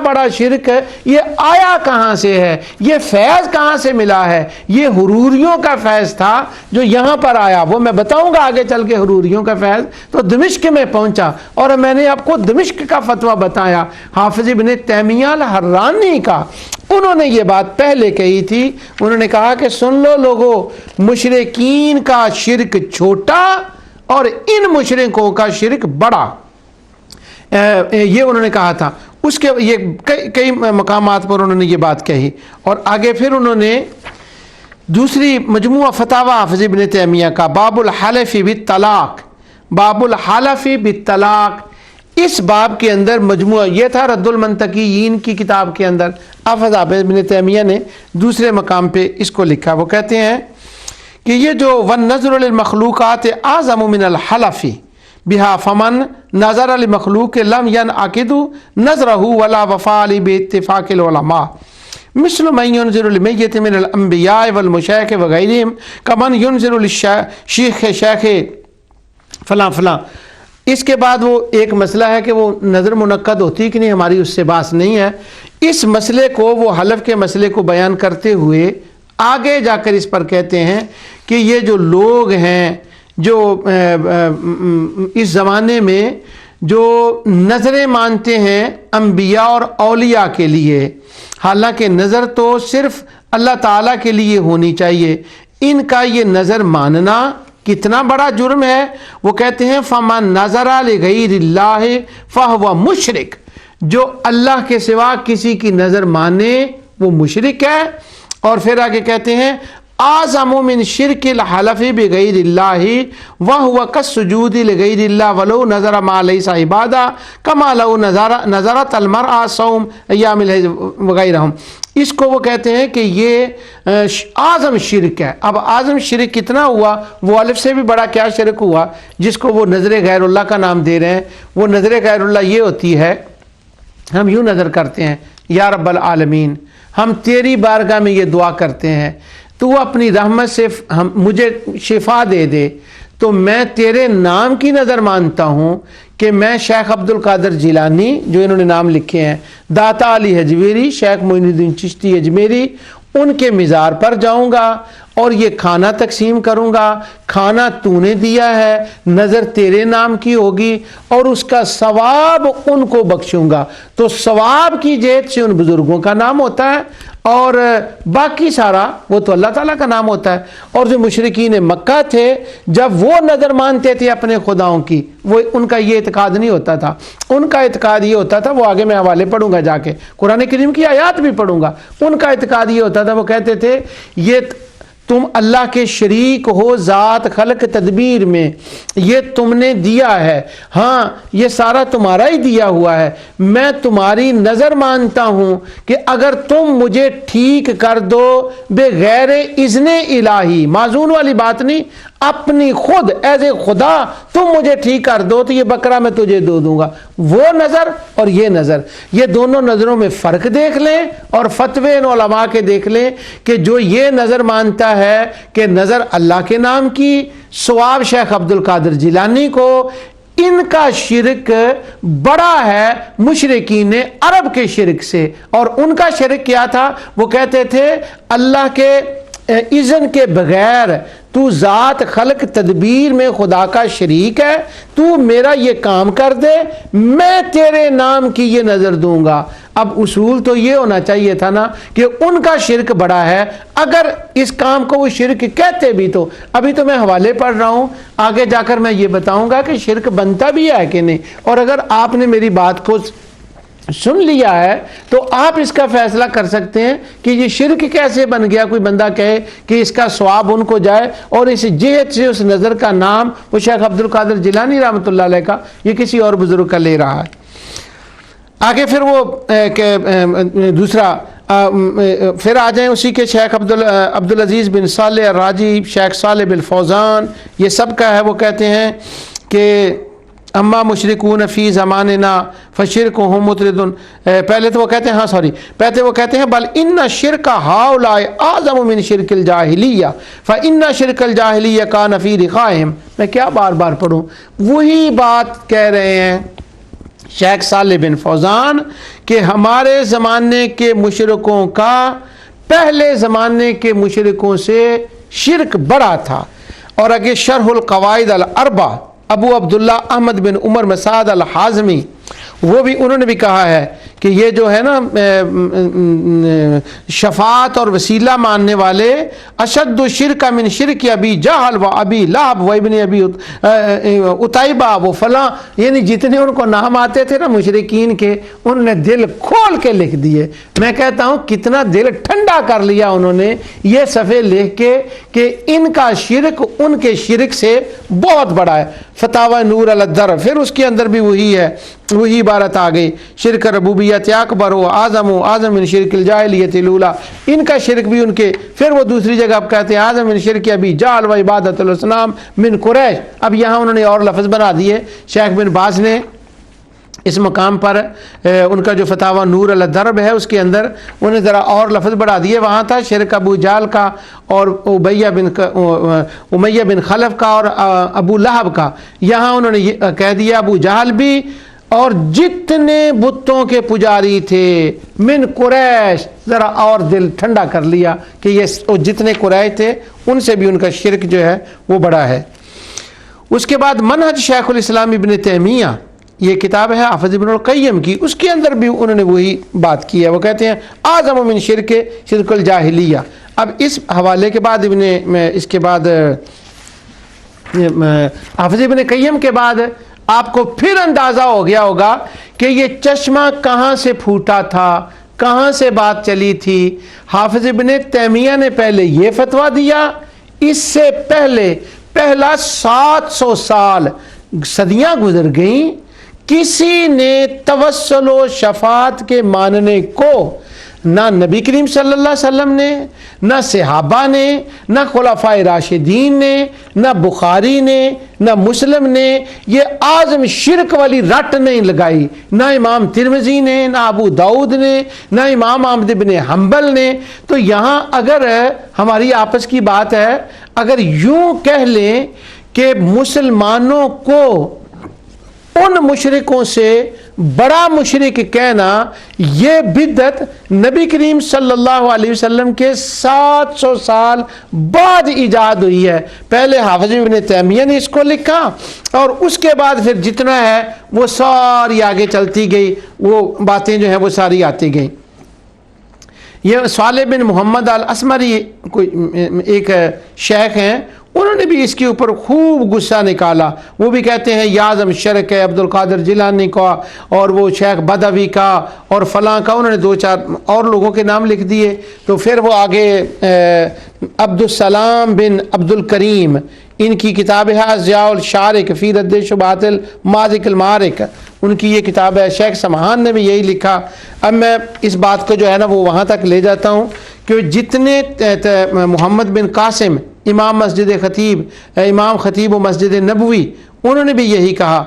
بڑا شرک یہ آیا کہاں سے ہے، یہ فیض کہاں سے ملا ہے؟ یہ حروریوں کا فیض تھا جو یہاں پر آیا، وہ میں بتاؤں گا آگے چل کے حروریوں کا فیض تو دمشق میں پہنچا، اور میں نے آپ کو دمشق کا فتویٰ بتایا حافظ ابن تیمیہ الحرانی کا، انہوں نے یہ بات پہلے کہی تھی، انہوں نے کہا کہ سن لو لوگو، مشرکین کا شرک چھوٹا اور ان مشرکوں کا شرک بڑا، یہ انہوں نے کہا تھا۔ اس کے یہ کئی مقامات پر انہوں نے یہ بات کہی، اور آگے پھر انہوں نے دوسری مجموعہ فتاوی حافظ ابن تیمیہ کا باب الحلف بالطلاق، باب الحلف بالطلاق، اس باب کے اندر مجموعہ یہ تھا رد المنطقیین کی کتاب کے اندر، حافظ ابن تیمیہ نے دوسرے مقام پہ اس کو لکھا، وہ کہتے ہیں کہ یہ جو والنظر للمخلوقات اعظم من الحلف بها فمن نظر لمخلوق لم ينعقد نظره ولا وفاء باتفاق العلماء مثل من ينظر للمیت من الانبیاء والمشایخ وغیرهم كمن ينظر للشیخ شیخ فلاں فلاں۔ اس کے بعد وہ ایک مسئلہ ہے کہ وہ نظر منعقد ہوتی کہ نہیں، ہماری اس سے بحث نہیں ہے، اس مسئلے کو وہ حلف کے مسئلے کو بیان کرتے ہوئے آگے جا کر اس پر کہتے ہیں کہ یہ جو لوگ ہیں جو اس زمانے میں جو نظریں مانتے ہیں انبیاء اور اولیاء کے لیے، حالانکہ نظر تو صرف اللہ تعالیٰ کے لیے ہونی چاہیے، ان کا یہ نظر ماننا کتنا بڑا جرم ہے۔ وہ کہتے ہیں فمن نظر لغیر اللہ فہو مشرک، جو اللہ کے سوا کسی کی نظر مانے وہ مشرک ہے۔ اور پھر آگے کہتے ہیں اعظم من شرک الحلف بغیر اللہ وهو كالسجود لغیر اللہ ولو نظر ما ليس عبادہ كما لو نظرت المرأة صوم ایام الحج وغیرہم۔ اس کو وہ کہتے ہیں کہ یہ اعظم شرک ہے۔ اب اعظم شرک کتنا ہوا، وہ الف سے بھی بڑا کیا شرک ہوا جس کو وہ نظر غیر اللہ کا نام دے رہے ہیں۔ وہ نظر غیر اللہ یہ ہوتی ہے، ہم یوں نظر کرتے ہیں یا رب العالمین، ہم تیری بارگاہ میں یہ دعا کرتے ہیں تو اپنی رحمت سے مجھے شفا دے دے، تو میں تیرے نام کی نظر مانتا ہوں کہ میں شیخ عبد القادر جیلانی، جو انہوں نے نام لکھے ہیں، داتا علی حجویری، شیخ معین الدین چشتی اجمیری، ان کے مزار پر جاؤں گا اور یہ کھانا تقسیم کروں گا، کھانا تو نے دیا ہے، نظر تیرے نام کی ہوگی، اور اس کا ثواب ان کو بخشوں گا۔ تو ثواب کی جہت سے ان بزرگوں کا نام ہوتا ہے، اور باقی سارا وہ تو اللہ تعالیٰ کا نام ہوتا ہے۔ اور جو مشرکین مکہ تھے جب وہ نظر مانتے تھے اپنے خداؤں کی، وہ ان کا یہ اعتقاد نہیں ہوتا تھا، ان کا اعتقاد یہ ہوتا تھا، وہ آگے میں حوالے پڑھوں گا جا کے، قرآن کریم کی آیات بھی پڑھوں گا، ان کا اعتقاد یہ ہوتا تھا، وہ کہتے تھے یہ تم اللہ کے شریک ہو ذات خلق تدبیر میں، یہ تم نے دیا ہے، ہاں یہ سارا تمہارا ہی دیا ہوا ہے، میں تمہاری نظر مانتا ہوں کہ اگر تم مجھے ٹھیک کر دو بغیر اذن الہی، معزون والی بات نہیں، اپنی خود ایز اے خدا تم مجھے ٹھیک کر دو تو یہ بکرا میں تجھے دے دوں گا۔ وہ نظر اور یہ نظر، یہ دونوں نظروں میں فرق دیکھ لیں، اور فتوے ان علماء کے دیکھ لیں کہ جو یہ نظر مانتا ہے کہ نظر اللہ کے نام کی، ثواب شیخ عبد القادر جیلانی کو، ان کا شرک بڑا ہے مشرکین عرب کے شرک سے۔ اور ان کا شرک کیا تھا؟ وہ کہتے تھے اللہ کے اذن کے بغیر تو ذات خلق تدبیر میں خدا کا شریک ہے، تو میرا یہ کام کر دے، میں تیرے نام کی یہ نظر دوں گا۔ اب اصول تو یہ ہونا چاہیے تھا نا کہ ان کا شرک بڑا ہے، اگر اس کام کو وہ شرک کہتے بھی تو، ابھی تو میں حوالے پڑھ رہا ہوں، آگے جا کر میں یہ بتاؤں گا کہ شرک بنتا بھی ہے کہ نہیں۔ اور اگر آپ نے میری بات کو سن لیا ہے تو آپ اس کا فیصلہ کر سکتے ہیں کہ یہ شرک کیسے بن گیا۔ کوئی بندہ کہے کہ اس کا ثواب ان کو جائے اور اس جہت سے اس نظر کا نام وہ شیخ عبد القادر جیلانی رحمۃ اللہ علیہ کا، یہ کسی اور بزرگ کا لے رہا ہے۔ آگے پھر وہ دوسرا پھر آ جائیں اسی کے شیخ عبدالعزیز بن صالح الراجی، شیخ صالح بن فوزان، یہ سب کا ہے۔ وہ کہتے ہیں کہ اما مشرکون فی زماننا فشرکہم مطرد، پہلے تو وہ کہتے ہیں پہلے وہ کہتے ہیں بل ان شرک ہؤلاء اعظم من شرک الجاہلیہ فان شرک الجاہلیہ کان فی رقائہم۔ میں کیا بار بار پڑھوں، وہی بات کہہ رہے ہیں شیخ صالح بن فوزان کہ ہمارے زمانے کے مشرکوں کا پہلے زمانے کے مشرکوں سے شرک بڑا تھا. اور اگے شرح القواعد الاربع ابو عبداللہ احمد بن عمر مسعد الحازمی وہ بھی انہوں نے بھی کہا ہے کہ یہ جو ہے نا شفاعت اور وسیلہ ماننے والے اشد شرک من شرک ابی جہل و ابی لہب و ابن ابی اتیبہ و فلاں، یعنی جتنے ان کو نام آتے تھے نا مشرکین کے، انہوں نے دل کھول کے لکھ دیے. میں کہتا ہوں کتنا دل ٹھنڈا کر لیا انہوں نے یہ صفحے لکھ کے کہ ان کا شرک ان کے شرک سے بہت بڑا ہے. فتاوی نور الدر، پھر اس کے اندر بھی وہی ہے، وہی عبارت آ گئی، شرک ربوبیت اکبر و اعظم من شرک الجاہلیت الاولی. ان کا شرک بھی ان کے، پھر وہ دوسری جگہ اب کہتے ہیں اعظم من شرک ابی جہل و عبادت الاصنام من قریش. اب یہاں انہوں نے اور لفظ بنا دیے. شیخ بن باز نے اس مقام پر ان کا جو فتاوی نور الدرب ہے اس کے اندر انہیں ذرا اور لفظ بڑھا دیے. وہاں تھا شرک ابو جہل کا اور امیہ بن خلف کا اور ابو لہب کا. یہاں انہوں نے یہ کہہ دیا ابو جہل بھی اور جتنے بتوں کے پجاری تھے من قریش. ذرا اور دل ٹھنڈا کر لیا کہ یہ جتنے قریش تھے ان سے بھی ان کا شرک جو ہے وہ بڑا ہے. اس کے بعد منہج شیخ الاسلام ابن تیمیہ، یہ کتاب ہے حافظ ابن القیم کی، اس کے اندر بھی انہوں نے وہی بات کی ہے. وہ کہتے ہیں اعظم من شرک شرک الجاہلیہ. اب اس حوالے کے بعد اس کے بعد حافظ ابن قیم کے بعد آپ کو پھر اندازہ ہو گیا ہوگا کہ یہ چشمہ کہاں سے پھوٹا تھا، کہاں سے بات چلی تھی. حافظ ابن تیمیہ نے پہلے یہ فتویٰ دیا، اس سے پہلا 700 سال صدیاں گزر گئیں، کسی نے توسل و شفاعت کے ماننے کو نہ نبی کریم صلی اللہ علیہ وسلم نے، نہ صحابہ نے، نہ خلفائے راشدین نے، نہ بخاری نے، نہ مسلم نے یہ اعظم شرک والی رٹ نہیں لگائی. نہ امام ترمذی نے، نہ ابو داؤد نے، نہ امام احمد بن حنبل نے. تو یہاں اگر ہماری آپس کی بات ہے، اگر یوں کہہ لیں کہ مسلمانوں کو ان مشرکوں سے بڑا مشرک کہنا، یہ بدعت نبی کریم صلی اللہ علیہ وسلم کے 700 سال بعد ایجاد ہوئی ہے. پہلے حافظ ابن تیمیہ نے اس کو لکھا اور اس کے بعد پھر جتنا ہے وہ ساری آگے چلتی گئی، وہ باتیں جو ہیں وہ ساری آتی گئیں. یہ صالح بن محمد الاسمری ایک شیخ ہیں، انہوں نے بھی اس کے اوپر خوب غصہ نکالا. وہ بھی کہتے ہیں یہ اعظم شرک ہے عبد القادر جیلانی کا اور وہ شیخ بدوی کا اور فلاں کا. انہوں نے 2-4 اور لوگوں کے نام لکھ دیے. تو پھر وہ آگے عبد السلام بن عبد الکریم، ان کی کتاب ہے اضیاء الشارق فی رد شبہات المازق المعارق، ان کی یہ کتاب ہے. شیخ سمحان نے بھی یہی لکھا. اب میں اس بات کو جو ہے نا وہ وہاں تک لے جاتا ہوں کہ جتنے محمد بن قاسم امام مسجد خطیب، امام خطیب و مسجد نبوی، انہوں نے بھی یہی کہا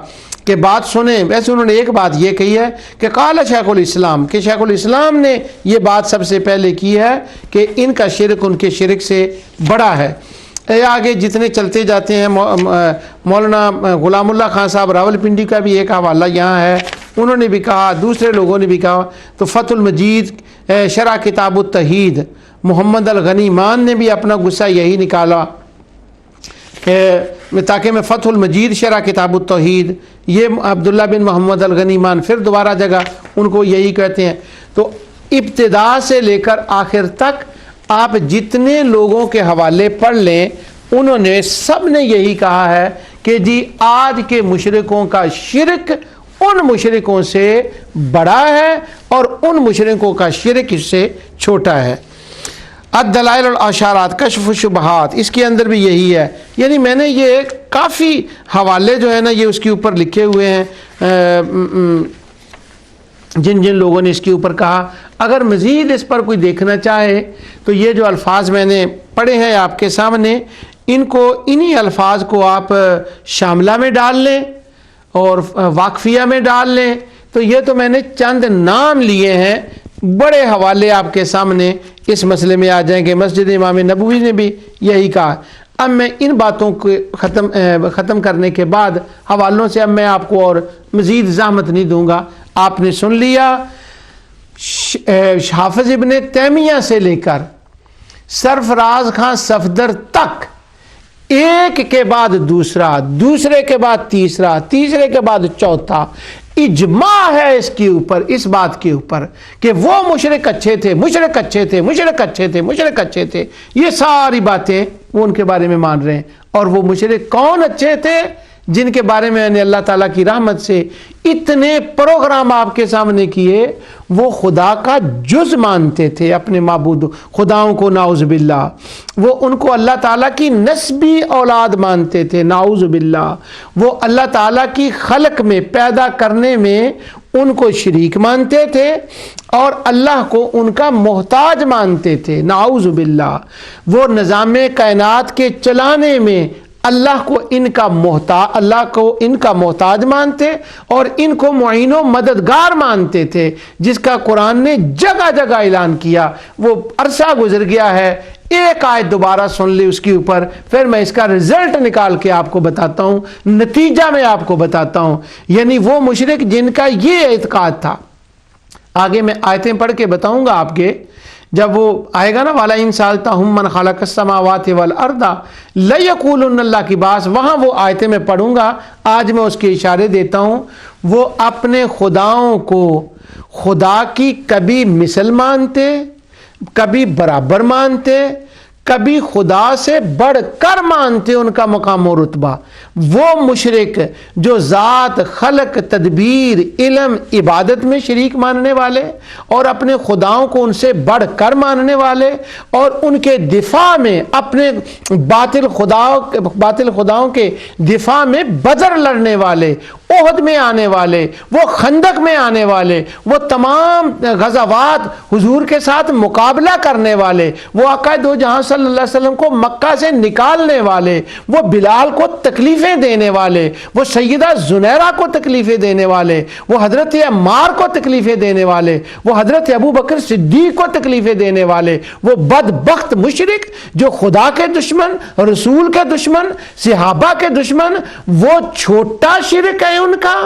کہ بات سنیں. ویسے انہوں نے ایک بات یہ کہی ہے کہ قال شیخ الاسلام، کہ شیخ الاسلام نے یہ بات سب سے پہلے کی ہے کہ ان کا شرک ان کے شرک سے بڑا ہے. آگے جتنے چلتے جاتے ہیں، مولانا غلام اللہ خان صاحب راول پنڈی کا بھی ایک حوالہ یہاں ہے، انہوں نے بھی کہا، دوسرے لوگوں نے بھی کہا. تو فتح المجید شرح کتاب التوحید، محمد الغنی مان نے بھی اپنا غصہ یہی نکالا تاکہ میں فتح المجید شرح کتاب التوحید، یہ عبداللہ بن محمد الغنی مان پھر دوبارہ جگہ ان کو یہی کہتے ہیں. تو ابتدا سے لے کر آخر تک آپ جتنے لوگوں کے حوالے پڑھ لیں، انہوں نے سب نے یہی کہا ہے کہ جی آج کے مشرکوں کا شرک ان مشرکوں سے بڑا ہے اور ان مشرکوں کا شرک اس سے چھوٹا ہے. الدلائل والاشارات کشف الشبہات، اس کے اندر بھی یہی ہے. یعنی میں نے یہ کافی حوالے جو ہے نا یہ اس کے اوپر لکھے ہوئے ہیں، جن لوگوں نے اس کے اوپر کہا. اگر مزید اس پر کوئی دیکھنا چاہے تو یہ جو الفاظ میں نے پڑھے ہیں آپ کے سامنے، انہی الفاظ کو آپ شاملہ میں ڈال لیں اور واقفیہ میں ڈال لیں. تو یہ تو میں نے چند نام لیے ہیں، بڑے حوالے آپ کے سامنے اس مسئلے میں آ جائیں گے. مسجد امام نبوی نے بھی یہی کہا. اب میں ان باتوں کو ختم کرنے کے بعد حوالوں سے اب میں آپ کو اور مزید زحمت نہیں دوں گا. آپ نے سن لیا حافظ ابن تیمیہ سے لے کر سرفراز خان صفدر تک ایک کے بعد دوسرا، دوسرے کے بعد تیسرا، تیسرے کے بعد چوتھا اجماع ہے اس کے اوپر، اس بات کے اوپر کہ وہ مشرک اچھے تھے، مشرک اچھے تھے، مشرک اچھے تھے، مشرک اچھے تھے. یہ ساری باتیں وہ ان کے بارے میں مان رہے ہیں. اور وہ مشرک کون اچھے تھے؟ جن کے بارے میں نے اللہ تعالیٰ کی رحمت سے اتنے پروگرام آپ کے سامنے کیے. وہ خدا کا جز مانتے تھے اپنے معبود خداؤں کو، نعوذ باللہ. وہ ان کو اللہ تعالیٰ کی نسبی اولاد مانتے تھے، نعوذ باللہ. وہ اللہ تعالیٰ کی خلق میں، پیدا کرنے میں ان کو شریک مانتے تھے اور اللہ کو ان کا محتاج مانتے تھے، نعوذ باللہ. وہ نظام کائنات کے چلانے میں اللہ کو ان کا محتاج مانتے اور ان کو معین و مددگار مانتے تھے، جس کا قرآن نے جگہ جگہ اعلان کیا. وہ عرصہ گزر گیا ہے، ایک آیت دوبارہ سن لی اس کے اوپر، پھر میں اس کا رزلٹ نکال کے آپ کو بتاتا ہوں، نتیجہ میں آپ کو بتاتا ہوں. یعنی وہ مشرک جن کا یہ اعتقاد تھا. آگے میں آیتیں پڑھ کے بتاؤں گا آپ کے، جب وہ آئے گا نا والا ان سالتہم من خلق السماوات والارض لیقولن اللہ کی بات، وہاں وہ آیتیں میں پڑھوں گا. آج میں اس کے اشارے دیتا ہوں. وہ اپنے خداؤں کو خدا کی کبھی مثل مانتے، کبھی برابر مانتے، کبھی خدا سے بڑھ کر مانتے ان کا مقام و رتبہ. وہ مشرک جو ذات، خلق، تدبیر، علم، عبادت میں شریک ماننے والے اور اپنے خداؤں کو ان سے بڑھ کر ماننے والے اور ان کے دفاع میں اپنے باطل خداؤں کے دفاع میں بدر لڑنے والے، احد میں آنے والے، وہ خندق میں آنے والے، وہ تمام غزوات حضور کے ساتھ مقابلہ کرنے والے، وہ آقا دو جہاں صلی اللہ علیہ وسلم کو مکہ سے نکالنے والے، وہ بلال کو تکلیفیں دینے والے، وہ سیدہ زنیرہ کو تکلیفیں دینے والے، وہ حضرت عمار کو تکلیفیں دینے والے، وہ حضرت ابو بکر صدیق کو تکلیفیں دینے والے، وہ بدبخت مشرک جو خدا کے دشمن، رسول کے دشمن، صحابہ کے دشمن، وہ چھوٹا شرک ہے ان کا.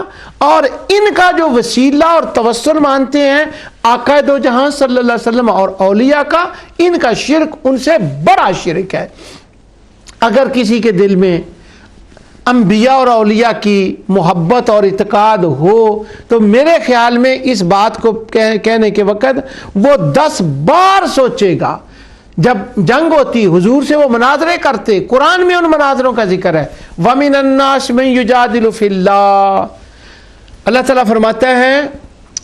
اور ان کا جو وسیلہ اور توسل مانتے ہیں آقا دو جہاں صلی اللہ علیہ وسلم اور اولیاء کا، ان کا شرک ان سے بڑا شرک ہے. اگر کسی کے دل میں انبیاء اور اولیاء کی محبت اور اعتقاد ہو تو میرے خیال میں اس بات کو کہنے کے وقت وہ 10 بار سوچے گا. جب جنگ ہوتی حضور سے وہ مناظرے کرتے، قرآن میں ان مناظروں کا ذکر ہے. وَمِنَ النَّاسِ مَن يُجَادِلُ فِي اللَّهِ، اللہ تعالیٰ فرماتا ہے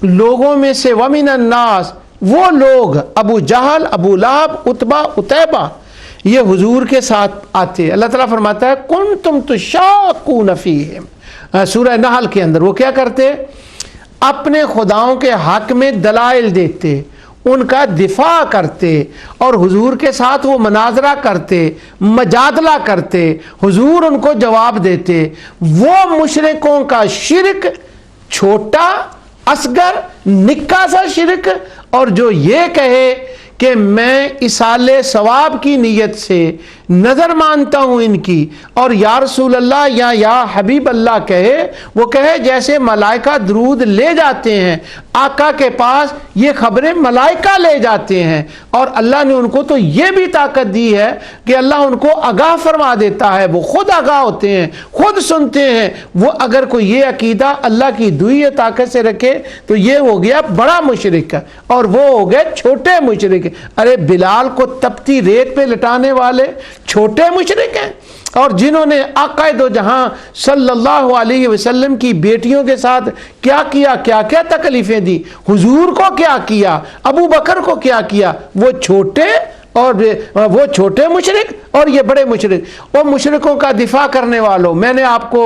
لوگوں میں سے وَمِنَ النَّاسِ، وہ لوگ ابو جہل، ابو لہب، عتبہ، عتیبہ، یہ حضور کے ساتھ آتے. اللہ تعالیٰ فرماتا ہے کُنتُمْ تُشَاقُونَ فِيهِمْ، سورہ نحل کے اندر وہ کیا کرتے؟ اپنے خداؤں کے حق میں دلائل دیتے، ان کا دفاع کرتے اور حضور کے ساتھ وہ مناظرہ کرتے، مجادلہ کرتے، حضور ان کو جواب دیتے. وہ مشرکوں کا شرک چھوٹا، اصغر، نکا سا شرک. اور جو یہ کہے کہ میں اصال ثواب کی نیت سے نظر مانتا ہوں ان کی، اور یا رسول اللہ یا حبیب اللہ کہے، وہ کہے جیسے ملائکہ درود لے جاتے ہیں آقا کے پاس، یہ خبریں ملائکہ لے جاتے ہیں. اور اللہ نے ان کو تو یہ بھی طاقت دی ہے کہ اللہ ان کو آگاہ فرما دیتا ہے، وہ خود آگاہ ہوتے ہیں، خود سنتے ہیں. وہ اگر کوئی یہ عقیدہ اللہ کی دوئی طاقت سے رکھے تو یہ ہو گیا بڑا مشرک اور وہ ہو گئے چھوٹے مشرک. ارے بلال کو تپتی ریت پہ لٹانے والے چھوٹے مشرک ہیں، اور جنہوں نے آقا دو جہاں صلی اللہ علیہ وسلم کی بیٹیوں کے ساتھ کیا کیا، کیا کیا تکلیفیں دی، حضور کو کیا کیا، ابو بکر کو کیا کیا، وہ چھوٹے مشرک اور یہ بڑے مشرک. وہ مشرکوں کا دفاع کرنے والوں، میں نے آپ کو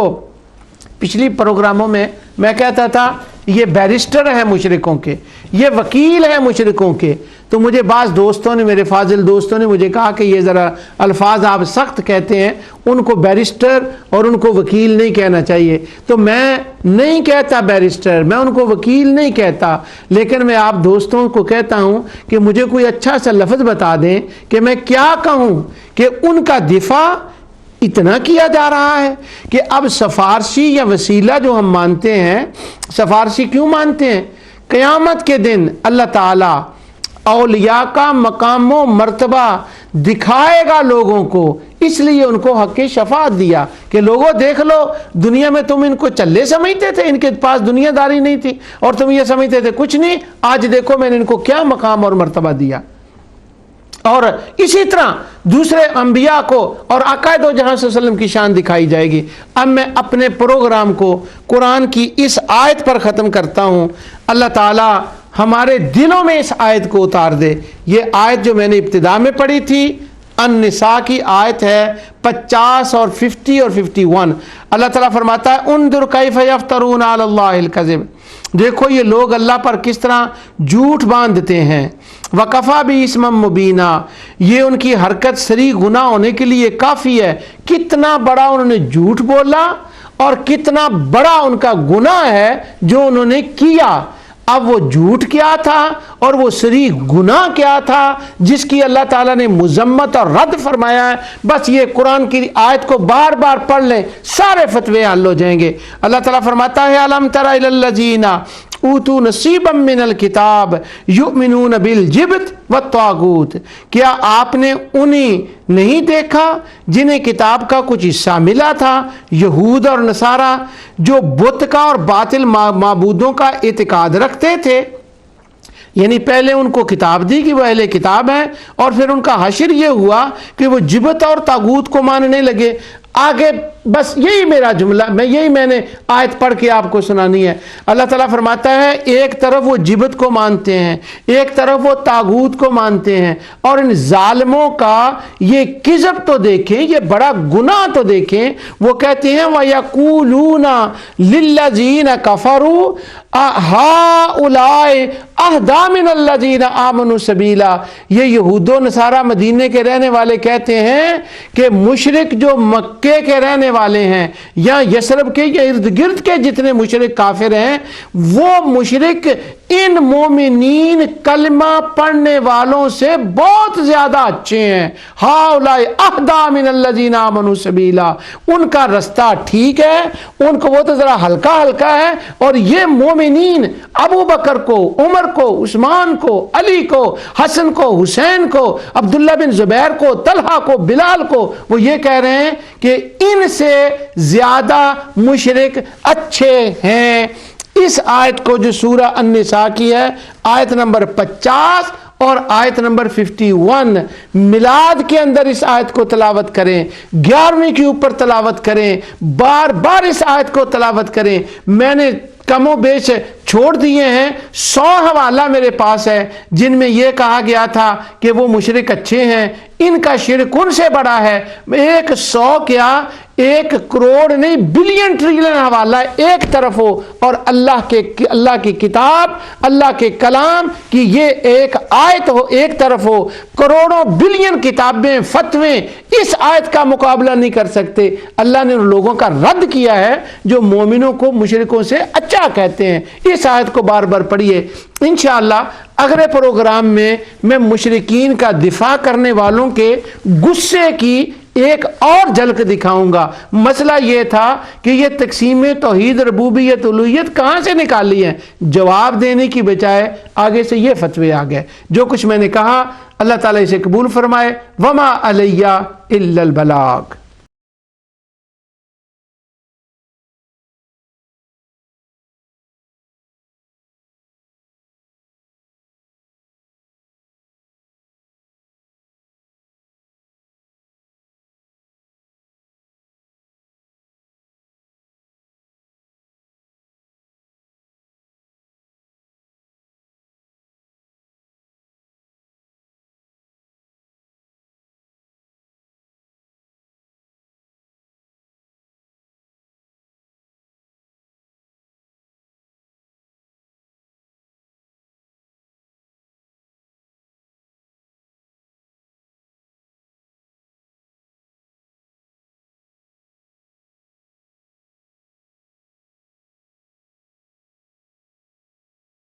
پچھلی پروگراموں میں کہتا تھا یہ بیرسٹر ہیں مشرکوں کے، یہ وکیل ہیں مشرکوں کے. تو مجھے بعض دوستوں نے، میرے فاضل دوستوں نے مجھے کہا کہ یہ ذرا الفاظ آپ سخت کہتے ہیں، ان کو بیرسٹر اور ان کو وکیل نہیں کہنا چاہیے. تو میں نہیں کہتا بیرسٹر، میں ان کو وکیل نہیں کہتا، لیکن میں آپ دوستوں کو کہتا ہوں کہ مجھے کوئی اچھا سا لفظ بتا دیں کہ میں کیا کہوں کہ ان کا دفاع اتنا کیا جا رہا ہے کہ اب سفارشی یا وسیلہ جو ہم مانتے ہیں، سفارشی کیوں مانتے ہیں؟ قیامت کے دن اللہ تعالیٰ اولیاء کا مقام و مرتبہ دکھائے گا لوگوں کو، اس لیے ان کو حق شفاعت دیا کہ لوگوں دیکھ لو، دنیا میں تم ان کو چلے سمجھتے تھے، ان کے پاس دنیا داری نہیں تھی اور تم یہ سمجھتے تھے کچھ نہیں، آج دیکھو میں نے ان کو کیا مقام اور مرتبہ دیا۔ اور اسی طرح دوسرے انبیاء کو اور آقا دو جہاں صلی اللہ علیہ وسلم کی شان دکھائی جائے گی۔ اب میں اپنے پروگرام کو قرآن کی اس آیت پر ختم کرتا ہوں۔ اللہ تعالی ہمارے دلوں میں اس آیت کو اتار دے۔ یہ آیت جو میں نے ابتدا میں پڑھی تھی النساء کی آیت ہے 50 اور 50 اور 51۔ اللہ تعالیٰ فرماتا ہے انظر کیف یفترون علی اللہ الکذب، دیکھو یہ لوگ اللہ پر کس طرح جھوٹ باندھتے ہیں۔ وَكَفَى بِإِثْمًا مُبِينًا، یہ ان کی حرکت صریح گناہ ہونے کے لیے کافی ہے۔ کتنا بڑا انہوں نے جھوٹ بولا اور کتنا بڑا ان کا گناہ ہے جو انہوں نے کیا۔ اب وہ جھوٹ کیا تھا اور وہ صریح گناہ کیا تھا جس کی اللہ تعالیٰ نے مذمت اور رد فرمایا ہے۔ بس یہ قرآن کی آیت کو بار بار پڑھ لیں، سارے فتوے حل ہو جائیں گے۔ اللہ تعالیٰ فرماتا ہے الم تر الی الذین اوتوا نصیبا من الکتاب یؤمنون بالجبت والطاغوت، کیا آپ نے انہیں نہیں دیکھا جنہیں کتاب کا کچھ حصہ ملا تھا، یہود اور نصارہ، جو بت کا اور باطل معبودوں کا اعتقاد رکھتے تھے؟ یعنی پہلے ان کو کتاب دی کہ وہ اہل کتاب ہیں، اور پھر ان کا حشر یہ ہوا کہ وہ جبت اور طاغوت کو ماننے لگے۔ آگے بس یہی میرا جملہ، میں نے آیت پڑھ کے آپ کو سنانی ہے۔ اللہ تعالیٰ فرماتا ہے ایک طرف وہ جبت کو مانتے ہیں، ایک طرف وہ طاغوت کو مانتے ہیں، اور ان ظالموں کا یہ کذب تو دیکھیں، یہ بڑا گناہ تو دیکھیں۔ وہ کہتے ہیں وَيَقُولُونَ لِلَّذِينَ كَفَرُوا هَؤُلَاءِ أَهْدَىٰ مِنَ الَّذِينَ آمَنُوا سَبِيلًا، یہ یہود و نصارہ مدینے کے رہنے والے کہتے ہیں کہ مشرک جو مکے کے رہنے والے ہیں یا یثرب کے یا ارد گرد کے جتنے مشرک کافر ہیں، وہ مشرک ان مومنین کلمہ پڑھنے والوں سے بہت زیادہ اچھے ہیں۔ ہؤلاء اہدیٰ من الذین آمنوا سبیلا، ان کا رستہ ٹھیک ہے، ان کو وہ تو ذرا ہلکا ہلکا ہے، اور یہ مومنین ابو بکر کو، عمر کو، عثمان کو، علی کو، حسن کو، حسین کو، عبداللہ بن زبیر کو، طلحہ کو، بلال کو، وہ یہ کہہ رہے ہیں کہ ان سے زیادہ مشرک اچھے ہیں۔ اس آیت کو جو سورہ النساء کی ہے، آیت نمبر 50 اور آیت نمبر 51، میلاد کے اندر اس آیت کو تلاوت کریں، 11ویں کے اوپر تلاوت کریں، بار بار اس آیت کو تلاوت کریں۔ میں نے کم و بیش چھوڑ دیے ہیں، 100 حوالہ میرے پاس ہے جن میں یہ کہا گیا تھا کہ وہ مشرک اچھے ہیں، ان کا شرک ان سے بڑا ہے۔ 100 کیا 1 کروڑ نہیں، بلین ٹریلین حوالہ ایک طرف ہو، اور اللہ کی کتاب، اللہ کے کلام کی یہ ایک آیت ہو ایک طرف ہو، کروڑوں بلین کتابیں فتوے اس آیت کا مقابلہ نہیں کر سکتے۔ اللہ نے ان لوگوں کا رد کیا ہے جو مومنوں کو مشرکوں سے اچھا کہتے ہیں۔ اس آیت کو بار بار پڑھیے۔ انشاءاللہ اگلے پروگرام میں مشرکین کا دفاع کرنے والوں کے غصے کی ایک اور جھلک دکھاؤں گا۔ مسئلہ یہ تھا کہ یہ تقسیم توحید ربوبیت الوہیت کہاں سے نکالی ہے، جواب دینے کی بجائے آگے سے یہ فتوے آ گئے۔ جو کچھ میں نے کہا اللہ تعالیٰ اسے قبول فرمائے۔ وما علیہ الا البلاغ۔